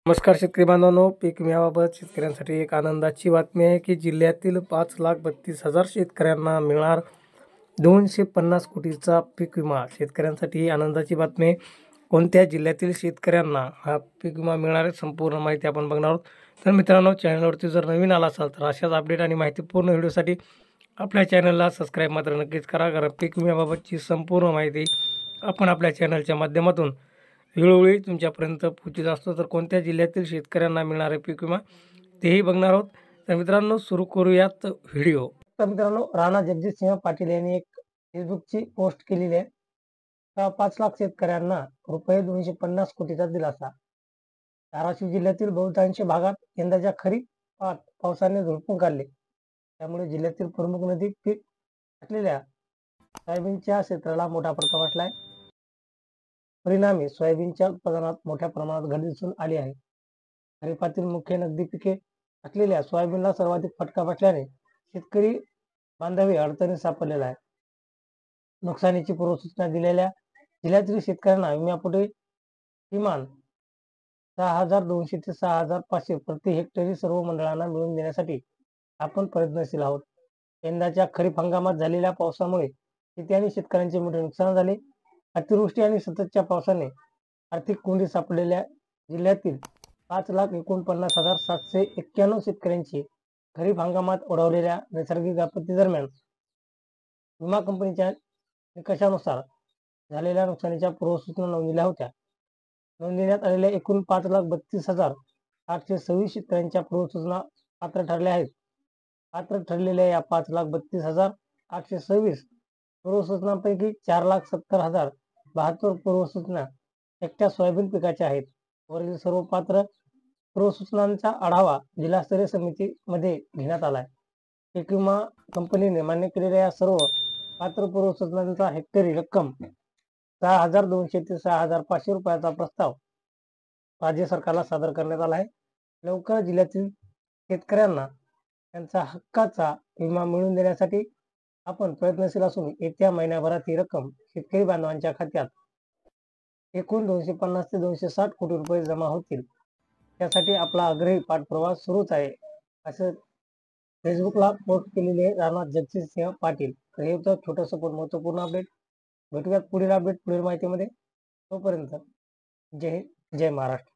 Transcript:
नमस्कार शेतकरी बांधवांनो, पीक विम्याबाबत शेतकऱ्यांसाठी एक आनंदाची बातमी आहे की जिल्ह्यातील 5,32,000 शेतकऱ्यांना मिळणार 250 कोटीचा पीक विमा। शेतकऱ्यांसाठी ही आनंदाची बातमी आहे। कोणत्या जिल्ह्यातील शेतकऱ्यांना हा पीक विमा मिळणार आहे, संपूर्ण माहिती आपण बघणार आहोत। तर मित्रांनो, चॅनलवरती जर नवीन आला असाल तर अशाच अपडेट आणि माहितीपूर्ण व्हिडिओसाठी आपल्या चॅनलला सबस्क्राईब मात्र नक्कीच करा, कारण पीक विम्याबाबतची संपूर्ण माहिती आपण आपल्या चॅनलच्या माध्यमातून वेळोवेळी तुमच्यापर्यंत पोहोचत असतो। तर कोणत्या जिल्ह्यातील शेतकऱ्यांना मिळणार आहे पीक विमा तेही बघणार आहोत। तर मित्रांनो, सुरू करूयात व्हिडिओ। तर मित्रांनो, राणा जगजितसिंह पाटील यांनी एक फेसबुकची पोस्ट केलेली आहे। 5 लाख शेतकऱ्यांना रुपये 250 कोटीचा दिलासा। धाराशिव जिल्ह्यातील बहुतांश भागात यंदाच्या खरीप पावसाने झोडपून काढले, त्यामुळे जिल्ह्यातील प्रमुख नदी पीक असलेल्या सोयाबीनच्या क्षेत्राला मोठा फटका बसला आहे। परिणामी सोयाबीनच्या उत्पादनात मोठ्या प्रमाणात घट दिसून आली आहे। खरीपातील मुख्य नगदी पिके असलेल्या सोयाबीनला सर्वाधिक फटका बसल्याने शेतकरी बांधव अडचणीत सापडलेला आहे। नुकसानीची पूर्वसूचना दिलेल्या जिल्ह्यातील शेतकऱ्यांना विम्यापोटी किमान 6,200 ते 6,500 प्रति हेक्टरी सर्व मंडळांना मिळवून देण्यासाठी आपण प्रयत्नशील आहोत। यंदाच्या खरीप हंगामात झालेल्या पावसामुळे शेती आणि शेतकऱ्यांचे मोठे नुकसान झाले। अतिवृष्टी आणि सततच्या पावसाने आर्थिक कोंडीत सापडलेल्या जिल्ह्यातील 5,49,791 शेतकऱ्यांची खरीप हंगामात ओढवलेल्या नैसर्गिक आपत्ती दरम्यान विमा कंपनीच्या निकषानुसार झालेल्या नुकसानीच्या पूर्वसूचना नोंदविल्या होत्या। नोंदविण्यात आलेल्या एकूण 5,32,826 शेतकऱ्यांच्या पूर्वसूचना पात्र ठरल्या आहेत। पात्र ठरलेल्या या 5,32,826 पूर्वसूचनांपैकी 4,70,072 पूर्वसूचना एकट्या सोयाबीन पिकाच्या आहेत। वरील सर्व पात्र पूर्वसूचनांचा आढावा जिल्हास्तरीय समितीमध्ये घेण्यात आला आहे। पीक विमा कंपनीने मान्य केलेल्या या सर्व पात्र पूर्वसूचनांचा हेक्टरी रक्कम 6,200 ते 6,500 रुपयाचा प्रस्ताव राज्य सरकारला सादर करण्यात आला आहे। लवकर जिल्ह्यातील शेतकऱ्यांना त्यांचा हक्काचा विमा मिळवून देण्यासाठी आपण प्रयत्नशील असून येत्या महिन्याभरात ही रक्कम शेतकरी बांधवांच्या खात्यात एकूण 250 ते 260 कोटी रुपये जमा होतील। त्यासाठी आपला आग्रही पाठपुरावा सुरूच आहे, असं फेसबुकला पोस्ट केलेले राणा जगजितसिंह पाटील। तर हे होतं छोटंसं पण महत्त्वपूर्ण अपडेट। भेटूयात पुढील अपडेट, पुढील माहितीमध्ये। तोपर्यंत जय हिंद, जय महाराष्ट्र।